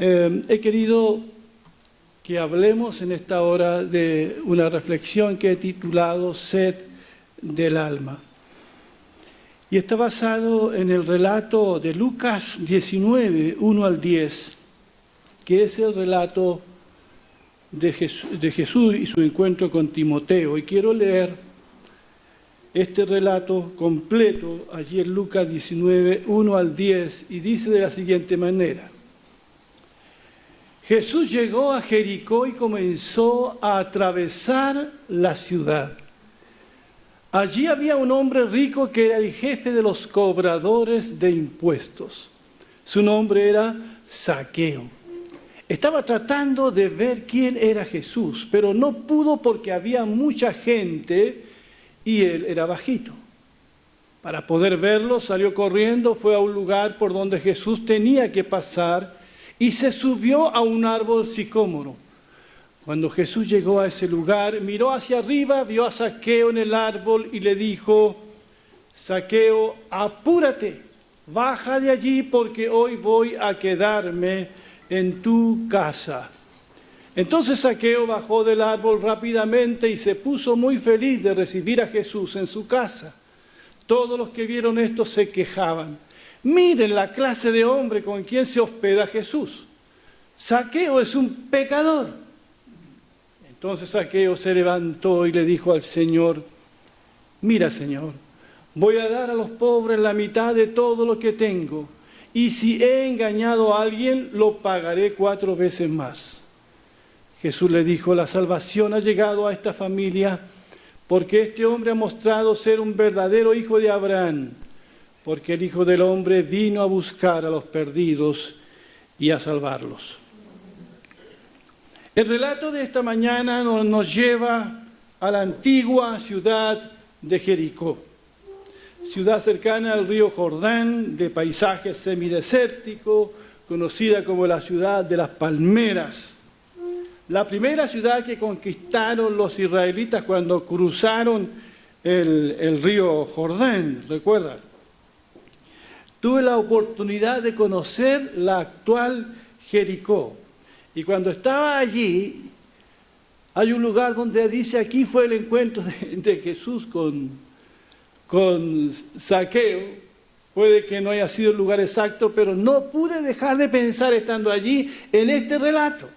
He querido que hablemos en esta hora de una reflexión que he titulado Sed del alma. Y está basado en el relato de Lucas 19, 1 al 10, que es el relato de Jesús y su encuentro con Timoteo. Y quiero leer este relato completo allí en Lucas 19, 1 al 10, y dice de la siguiente manera. Jesús llegó a Jericó y comenzó a atravesar la ciudad. Allí había un hombre rico que era el jefe de los cobradores de impuestos. Su nombre era Zaqueo. Estaba tratando de ver quién era Jesús, pero no pudo porque había mucha gente y él era bajito. Para poder verlo, salió corriendo, fue a un lugar por donde Jesús tenía que pasar y se subió a un árbol sicómoro. Cuando Jesús llegó a ese lugar, miró hacia arriba, vio a Zaqueo en el árbol y le dijo: Zaqueo, apúrate, baja de allí porque hoy voy a quedarme en tu casa. Entonces Zaqueo bajó del árbol rápidamente y se puso muy feliz de recibir a Jesús en su casa. Todos los que vieron esto se quejaban. Miren la clase de hombre con quien se hospeda Jesús. Zaqueo es un pecador. Entonces Zaqueo se levantó y le dijo al Señor: mira, Señor, voy a dar a los pobres la mitad de todo lo que tengo, y si he engañado a alguien, lo pagaré 4 veces más. Jesús le dijo: la salvación ha llegado a esta familia, porque este hombre ha mostrado ser un verdadero hijo de Abraham, porque el Hijo del Hombre vino a buscar a los perdidos y a salvarlos. El relato de esta mañana nos lleva a la antigua ciudad de Jericó, ciudad cercana al río Jordán, de paisaje semidesértico, conocida como la ciudad de las palmeras. La primera ciudad que conquistaron los israelitas cuando cruzaron el río Jordán, ¿recuerdan? Tuve la oportunidad de conocer la actual Jericó. Y cuando estaba allí, hay un lugar donde dice: aquí fue el encuentro de Jesús con Zaqueo. Puede que no haya sido el lugar exacto, pero no pude dejar de pensar estando allí en este relato.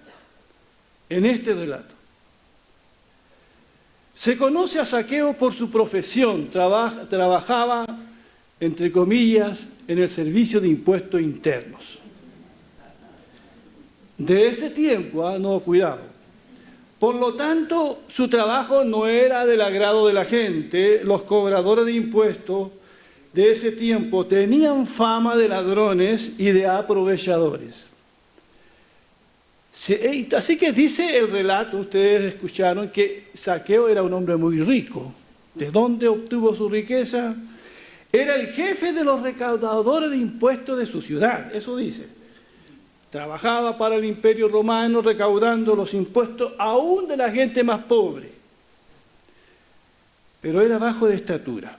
En este relato. Se conoce a Zaqueo por su profesión. Trabajaba, entre comillas, en el servicio de impuestos internos. De ese tiempo, no, cuidado. Por lo tanto, su trabajo no era del agrado de la gente. Los cobradores de impuestos de ese tiempo tenían fama de ladrones y de aprovechadores. Así que dice el relato, ustedes escucharon, que Zaqueo era un hombre muy rico. ¿De dónde obtuvo su riqueza? Era el jefe de los recaudadores de impuestos de su ciudad, eso dice. Trabajaba para el Imperio Romano recaudando los impuestos aún de la gente más pobre. Pero era bajo de estatura.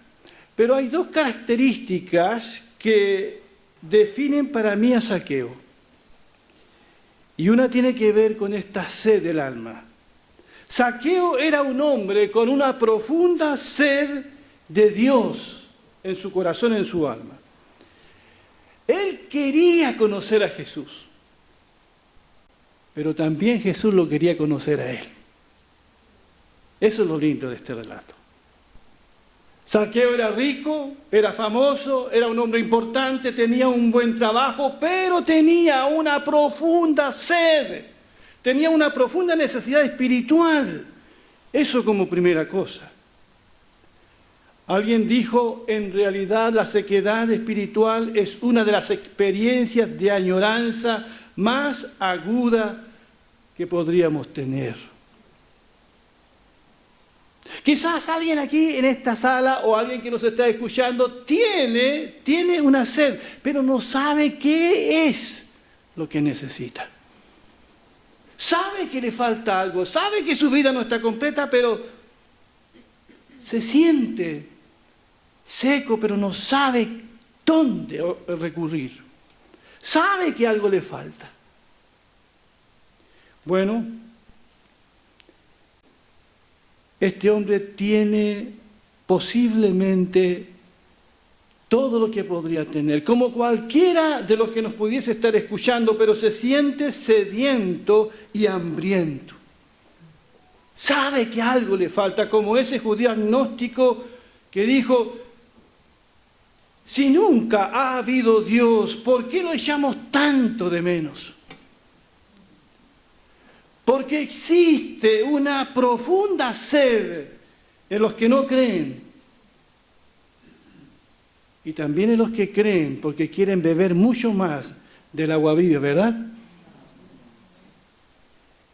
Pero hay 2 características que definen para mí a Zaqueo. Y una tiene que ver con esta sed del alma. Zaqueo era un hombre con una profunda sed de Dios en su corazón, en su alma. Él quería conocer a Jesús. Pero también Jesús lo quería conocer a él. Eso es lo lindo de este relato. Zaqueo era rico, era famoso, era un hombre importante, tenía un buen trabajo, pero tenía una profunda sed, tenía una profunda necesidad espiritual. Eso como primera cosa. Alguien dijo: en realidad la sequedad espiritual es una de las experiencias de añoranza más aguda que podríamos tener. Quizás alguien aquí en esta sala o alguien que nos está escuchando tiene una sed, pero no sabe qué es lo que necesita. Sabe que le falta algo, sabe que su vida no está completa, pero se siente seco, pero no sabe dónde recurrir. Sabe que algo le falta. Bueno, este hombre tiene posiblemente todo lo que podría tener, como cualquiera de los que nos pudiese estar escuchando, pero se siente sediento y hambriento. Sabe que algo le falta, como ese judío agnóstico que dijo: si nunca ha habido Dios, ¿por qué lo echamos tanto de menos? Porque existe una profunda sed en los que no creen. Y también en los que creen, porque quieren beber mucho más del agua viva, ¿verdad?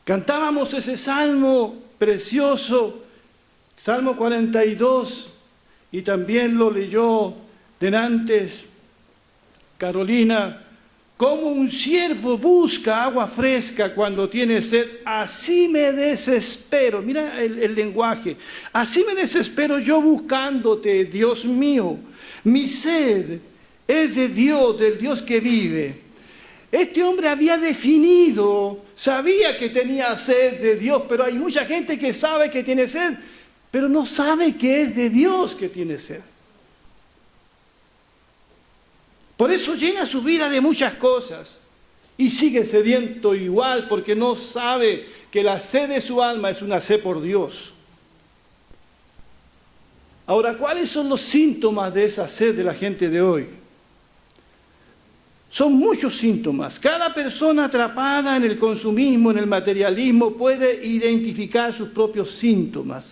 Cantábamos ese salmo precioso, Salmo 42, y también lo leyó denantes Carolina: como un siervo busca agua fresca cuando tiene sed, así me desespero. Mira el lenguaje. Así me desespero yo buscándote, Dios mío. Mi sed es de Dios, del Dios que vive. Este hombre había definido, sabía que tenía sed de Dios, pero hay mucha gente que sabe que tiene sed, pero no sabe que es de Dios que tiene sed. Por eso llena su vida de muchas cosas y sigue sediento igual, porque no sabe que la sed de su alma es una sed por Dios. Ahora, ¿cuáles son los síntomas de esa sed de la gente de hoy? Son muchos síntomas. Cada persona atrapada en el consumismo, en el materialismo, puede identificar sus propios síntomas.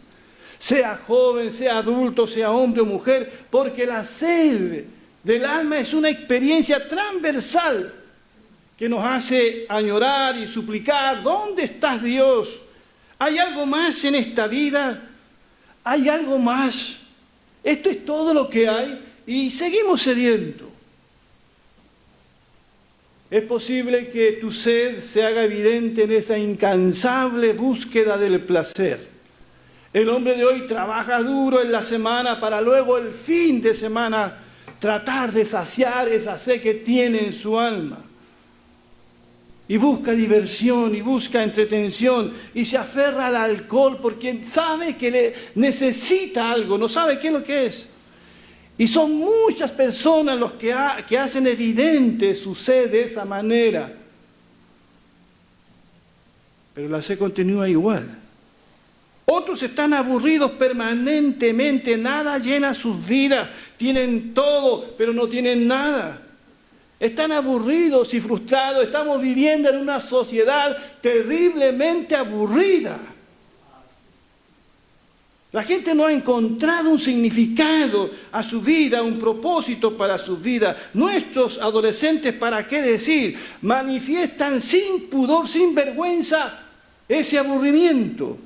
Sea joven, sea adulto, sea hombre o mujer, porque la sed del alma es una experiencia transversal que nos hace añorar y suplicar: ¿dónde estás, Dios? ¿Hay algo más en esta vida? ¿Hay algo más? Esto es todo lo que hay y seguimos sedientos. Es posible que tu sed se haga evidente en esa incansable búsqueda del placer. El hombre de hoy trabaja duro en la semana para luego el fin de semana tratar de saciar esa sed que tiene en su alma. Y busca diversión y busca entretención y se aferra al alcohol porque sabe que necesita algo, no sabe qué es lo que es. Y son muchas personas los que hacen evidente su sed de esa manera. Pero la sed continúa igual. Otros están aburridos permanentemente, nada llena sus vidas, tienen todo, pero no tienen nada. Están aburridos y frustrados, estamos viviendo en una sociedad terriblemente aburrida. La gente no ha encontrado un significado a su vida, un propósito para su vida. Nuestros adolescentes, ¿para qué decir?, manifiestan sin pudor, sin vergüenza, ese aburrimiento.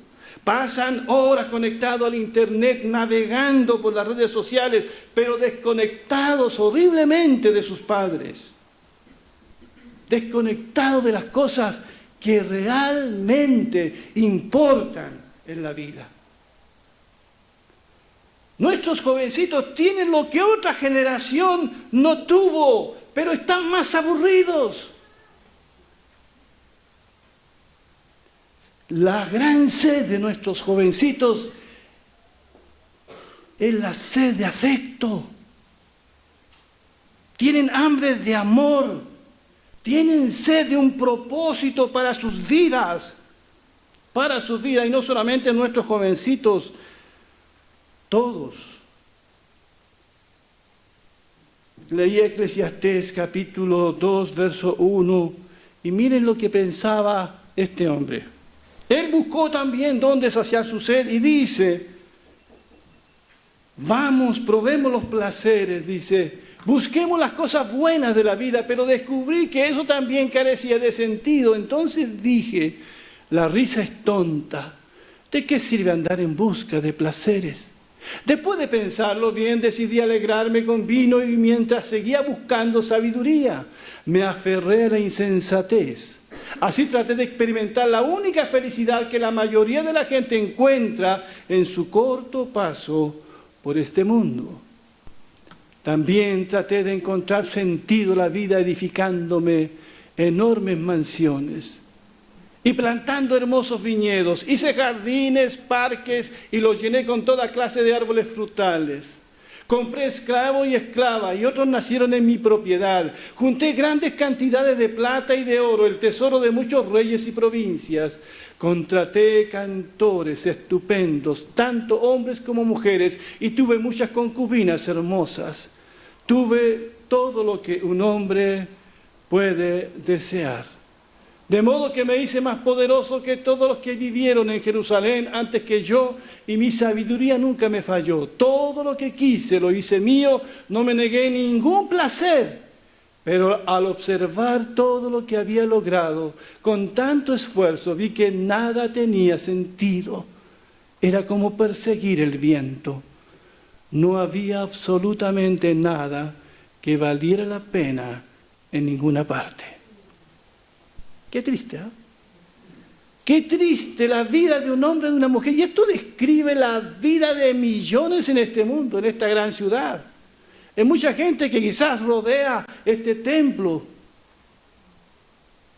Pasan horas conectados al internet, navegando por las redes sociales, pero desconectados horriblemente de sus padres. Desconectados de las cosas que realmente importan en la vida. Nuestros jovencitos tienen lo que otra generación no tuvo, pero están más aburridos. La gran sed de nuestros jovencitos es la sed de afecto. Tienen hambre de amor, tienen sed de un propósito para sus vidas, y no solamente nuestros jovencitos, todos. Leí Eclesiastés capítulo 2, verso 1, y miren lo que pensaba este hombre. Él buscó también dónde saciar su sed y dice: vamos, probemos los placeres, dice, busquemos las cosas buenas de la vida, pero descubrí que eso también carecía de sentido. Entonces dije: la risa es tonta. ¿De qué sirve andar en busca de placeres? Después de pensarlo bien, decidí alegrarme con vino y mientras seguía buscando sabiduría, me aferré a la insensatez. Así traté de experimentar la única felicidad que la mayoría de la gente encuentra en su corto paso por este mundo. También traté de encontrar sentido a la vida edificándome enormes mansiones. y plantando hermosos viñedos. Hice jardines, parques y los llené con toda clase de árboles frutales. Compré esclavos y esclavas y otros nacieron en mi propiedad. Junté grandes cantidades de plata y de oro, el tesoro de muchos reyes y provincias. Contraté cantores estupendos, tanto hombres como mujeres, y tuve muchas concubinas hermosas. Tuve todo lo que un hombre puede desear. De modo que me hice más poderoso que todos los que vivieron en Jerusalén antes que yo, y mi sabiduría nunca me falló. Todo lo que quise lo hice mío, no me negué ningún placer. Pero al observar todo lo que había logrado con tanto esfuerzo, vi que nada tenía sentido. Era como perseguir el viento. No había absolutamente nada que valiera la pena en ninguna parte. Qué triste, ¿eh? Qué triste la vida de un hombre y de una mujer. Y esto describe la vida de millones en este mundo, en esta gran ciudad. Hay mucha gente que quizás rodea este templo,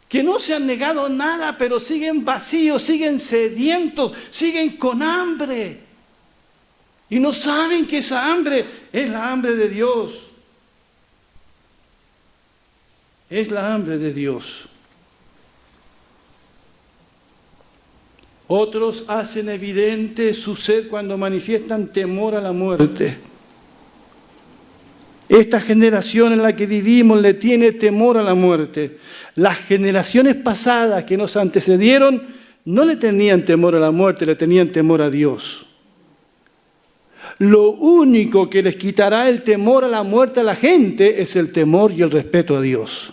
que no se han negado nada, pero siguen vacíos, siguen sedientos, siguen con hambre. Y no saben que esa hambre es la hambre de Dios. Es la hambre de Dios. Otros hacen evidente su sed cuando manifiestan temor a la muerte. Esta generación en la que vivimos le tiene temor a la muerte. Las generaciones pasadas que nos antecedieron no le tenían temor a la muerte, le tenían temor a Dios. Lo único que les quitará el temor a la muerte a la gente es el temor y el respeto a Dios.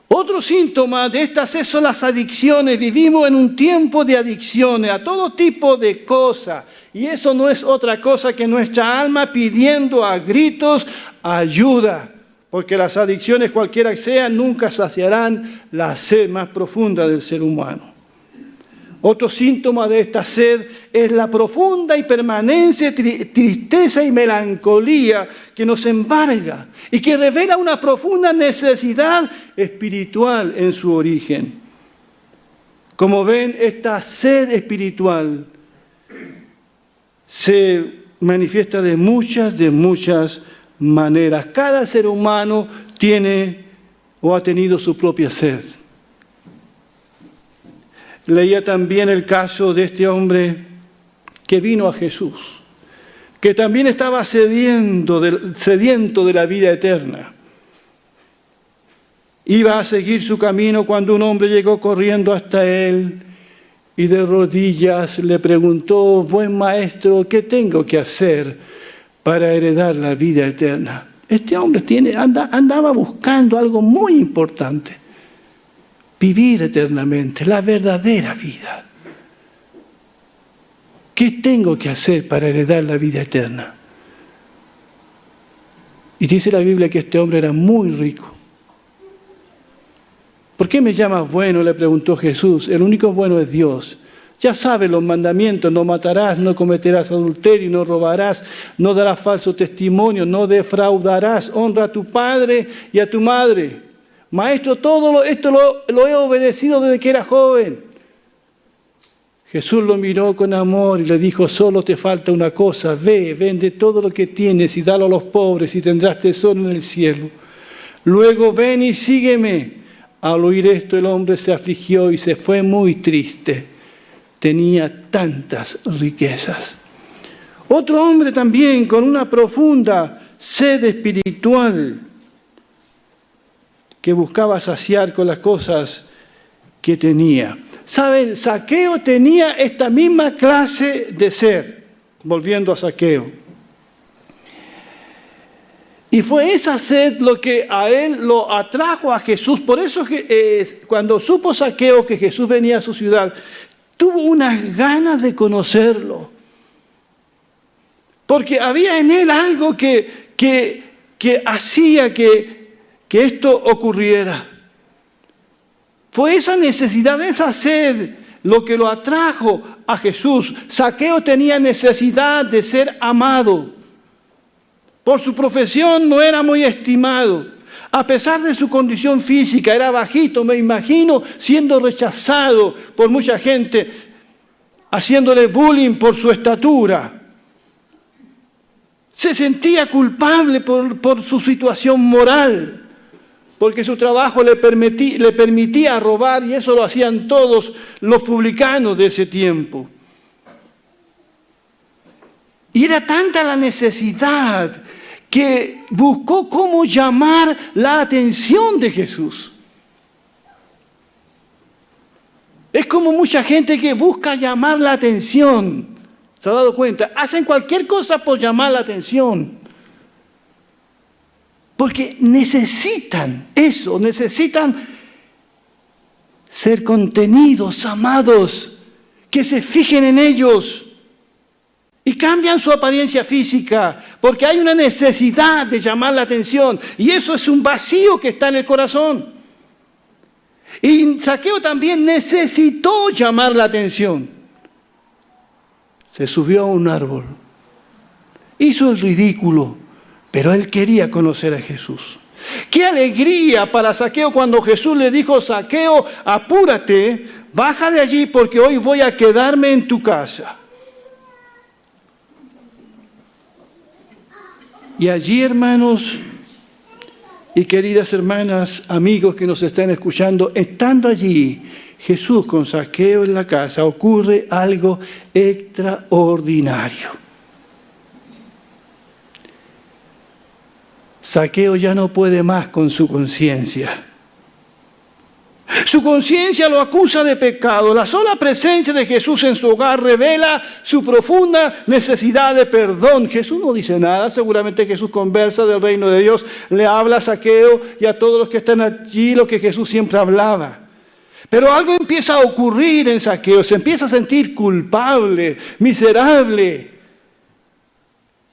Otro síntoma de estas son las adicciones. Vivimos en un tiempo de adicciones a todo tipo de cosas. Y eso no es otra cosa que nuestra alma pidiendo a gritos ayuda. Porque las adicciones, cualquiera que sean, nunca saciarán la sed más profunda del ser humano. Otro síntoma de esta sed es la profunda y permanente tristeza y melancolía que nos embarga y que revela una profunda necesidad espiritual en su origen. Como ven, esta sed espiritual se manifiesta de muchas maneras. Cada ser humano tiene o ha tenido su propia sed. Leía también el caso de este hombre que vino a Jesús, que también estaba sediento de la vida eterna. Iba a seguir su camino cuando un hombre llegó corriendo hasta él y de rodillas le preguntó: buen maestro, ¿qué tengo que hacer para heredar la vida eterna? Este hombre andaba buscando algo muy importante. Vivir eternamente, la verdadera vida. ¿Qué tengo que hacer para heredar la vida eterna? Y dice la Biblia que este hombre era muy rico. ¿Por qué me llamas bueno?, le preguntó Jesús. El único bueno es Dios. Ya sabes los mandamientos: no matarás, no cometerás adulterio, no robarás, no darás falso testimonio, no defraudarás, honra a tu padre y a tu madre. Maestro, todo esto lo he obedecido desde que era joven. Jesús lo miró con amor y le dijo: solo te falta una cosa. Ve, vende todo lo que tienes y dalo a los pobres y tendrás tesoro en el cielo. Luego ven y sígueme. Al oír esto, el hombre se afligió y se fue muy triste. Tenía tantas riquezas. Otro hombre también con una profunda sed espiritual, que buscaba saciar con las cosas que tenía. ¿Saben? Zaqueo tenía esta misma clase de sed, volviendo a Zaqueo. Y fue esa sed lo que a él lo atrajo a Jesús. Por eso cuando supo Zaqueo que Jesús venía a su ciudad, tuvo unas ganas de conocerlo. Porque había en él algo que hacía que esto ocurriera. Fue esa necesidad, esa sed, lo que lo atrajo a Jesús. Zaqueo tenía necesidad de ser amado. Por su profesión no era muy estimado. A pesar de su condición física, era bajito, me imagino, siendo rechazado por mucha gente, haciéndole bullying por su estatura. Se sentía culpable por su situación moral, porque su trabajo le permitía robar, y eso lo hacían todos los publicanos de ese tiempo. Y era tanta la necesidad que buscó cómo llamar la atención de Jesús. Es como mucha gente que busca llamar la atención. ¿Se ha dado cuenta? Hacen cualquier cosa por llamar la atención. Porque necesitan eso, necesitan ser contenidos, amados, que se fijen en ellos. Y cambian su apariencia física, porque hay una necesidad de llamar la atención. Y eso es un vacío que está en el corazón. Y Zaqueo también necesitó llamar la atención. Se subió a un árbol. Hizo el ridículo, pero él quería conocer a Jesús. ¡Qué alegría para Zaqueo cuando Jesús le dijo: Zaqueo, apúrate, baja de allí porque hoy voy a quedarme en tu casa! Y allí, hermanos y queridas hermanas, amigos que nos están escuchando, estando allí Jesús con Zaqueo en la casa, ocurre algo extraordinario. Zaqueo ya no puede más con su conciencia. Su conciencia lo acusa de pecado. La sola presencia de Jesús en su hogar revela su profunda necesidad de perdón. Jesús no dice nada, seguramente Jesús conversa del reino de Dios, le habla a Zaqueo y a todos los que están allí lo que Jesús siempre hablaba. Pero algo empieza a ocurrir en Zaqueo, se empieza a sentir culpable, miserable,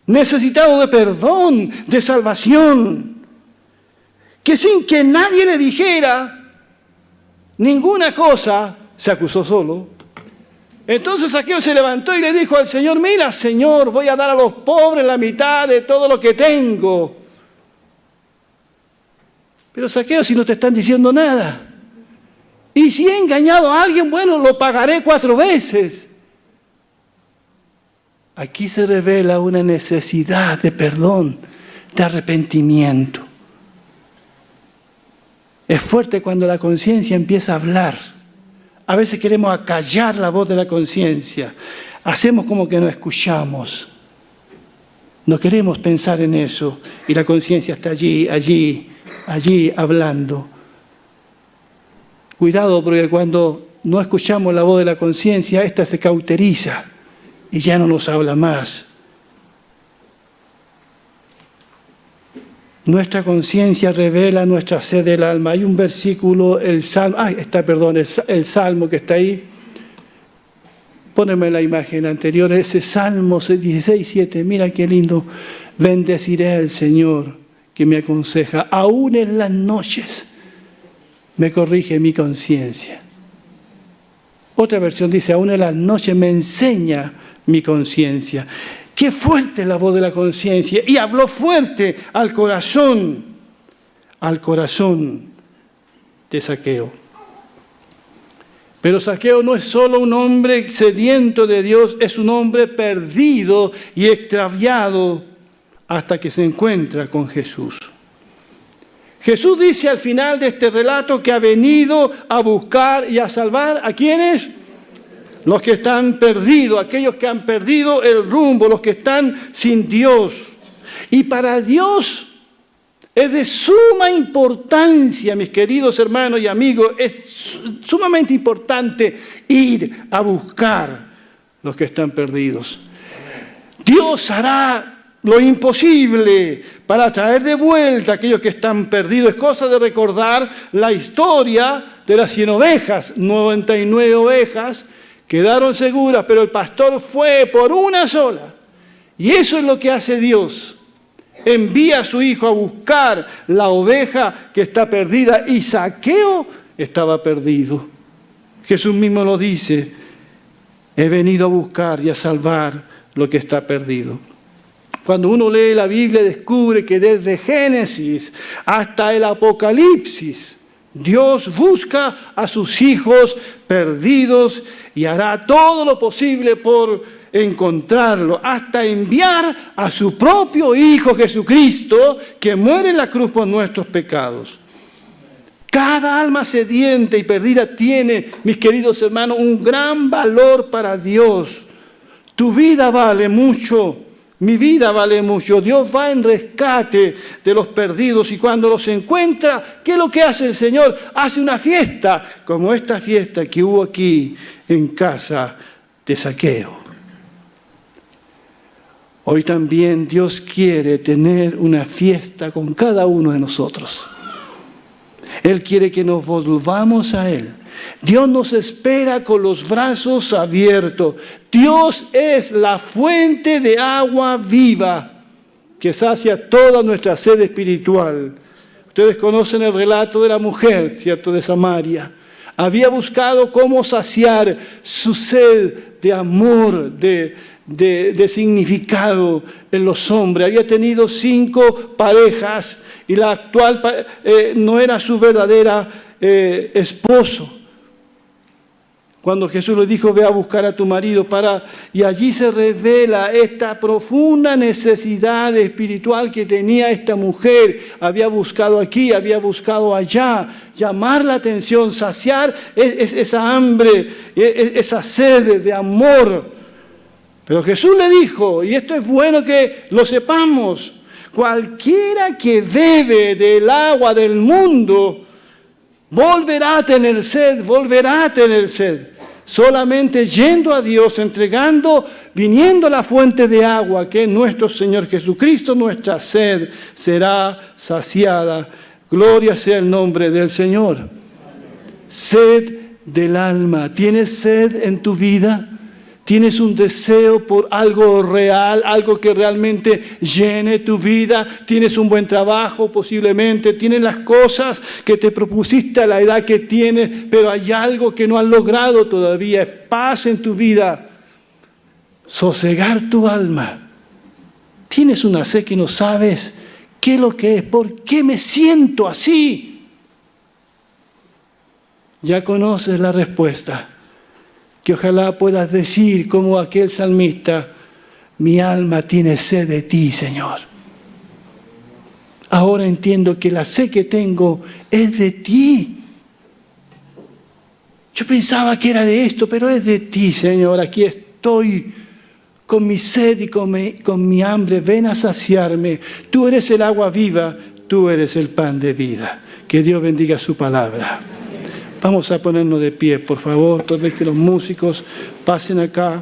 necesitado de perdón, de salvación, que sin que nadie le dijera ninguna cosa, se acusó solo. Entonces Zaqueo se levantó y le dijo al Señor: mira, Señor, voy a dar a los pobres la mitad de todo lo que tengo. Pero Zaqueo, si no te están diciendo nada, y si he engañado a alguien, bueno, lo pagaré 4 veces. Aquí se revela una necesidad de perdón, de arrepentimiento. Es fuerte cuando la conciencia empieza a hablar. A veces queremos acallar la voz de la conciencia. Hacemos como que no escuchamos. No queremos pensar en eso. Y la conciencia está allí hablando. Cuidado, porque cuando no escuchamos la voz de la conciencia, esta se cauteriza y ya no nos habla más. Nuestra conciencia revela nuestra sed del alma. Hay un versículo, el Salmo que está ahí. Póneme la imagen anterior, ese Salmo 16:7. Mira qué lindo. Bendeciré al Señor que me aconseja. Aún en las noches me corrige mi conciencia. Otra versión dice: aún en las noches me enseña mi conciencia. Qué fuerte la voz de la conciencia. Y habló fuerte al corazón de Zaqueo. Pero Zaqueo no es solo un hombre sediento de Dios, es un hombre perdido y extraviado hasta que se encuentra con Jesús. Jesús dice al final de este relato que ha venido a buscar y a salvar ¿a quiénes? Los que están perdidos, aquellos que han perdido el rumbo, los que están sin Dios. Y para Dios es de suma importancia, mis queridos hermanos y amigos, es sumamente importante ir a buscar los que están perdidos. Dios hará lo imposible para traer de vuelta a aquellos que están perdidos. Es cosa de recordar la historia de las 100 ovejas, 99 ovejas, quedaron seguras, pero el pastor fue por una sola. Y eso es lo que hace Dios. Envía a su hijo a buscar la oveja que está perdida. Y Zaqueo estaba perdido. Jesús mismo lo dice: he venido a buscar y a salvar lo que está perdido. Cuando uno lee la Biblia descubre que desde Génesis hasta el Apocalipsis, Dios busca a sus hijos perdidos y hará todo lo posible por encontrarlo, hasta enviar a su propio Hijo Jesucristo, que muere en la cruz por nuestros pecados. Cada alma sedienta y perdida tiene, mis queridos hermanos, un gran valor para Dios. Tu vida vale mucho. Mi vida vale mucho. Dios va en rescate de los perdidos y cuando los encuentra, ¿qué es lo que hace el Señor? Hace una fiesta, como esta fiesta que hubo aquí en casa de Zaqueo. Hoy también Dios quiere tener una fiesta con cada uno de nosotros. Él quiere que nos volvamos a Él. Dios nos espera con los brazos abiertos. Dios es la fuente de agua viva que sacia toda nuestra sed espiritual. Ustedes conocen el relato de la mujer, ¿cierto?, de Samaria. Había buscado cómo saciar su sed de amor, de significado en los hombres. Había tenido 5 parejas y la actual no era su verdadera esposo. Cuando Jesús le dijo, ve a buscar a tu marido y allí se revela esta profunda necesidad espiritual que tenía esta mujer. Había buscado aquí, había buscado allá, llamar la atención, saciar esa hambre, esa sed de amor. Pero Jesús le dijo, y esto es bueno que lo sepamos, cualquiera que bebe del agua del mundo volverá a tener sed, volverá a tener sed. Solamente yendo a Dios, viniendo a la fuente de agua, que es nuestro Señor Jesucristo, nuestra sed será saciada. Gloria sea el nombre del Señor. Sed del alma. ¿Tienes sed en tu vida? ¿Tienes un deseo por algo real, algo que realmente llene tu vida? ¿Tienes un buen trabajo posiblemente? ¿Tienes las cosas que te propusiste a la edad que tienes, pero hay algo que no has logrado todavía? Paz en tu vida. Sosegar tu alma. ¿Tienes una sed que no sabes qué es lo que es? ¿Por qué me siento así? Ya conoces la respuesta. Que ojalá puedas decir como aquel salmista, mi alma tiene sed de ti, Señor. Ahora entiendo que la sed que tengo es de ti. Yo pensaba que era de esto, pero es de ti, Señor. Aquí estoy con mi sed y con mi hambre. Ven a saciarme. Tú eres el agua viva, tú eres el pan de vida. Que Dios bendiga su palabra. Vamos a ponernos de pie, por favor. Tal vez que los músicos pasen acá.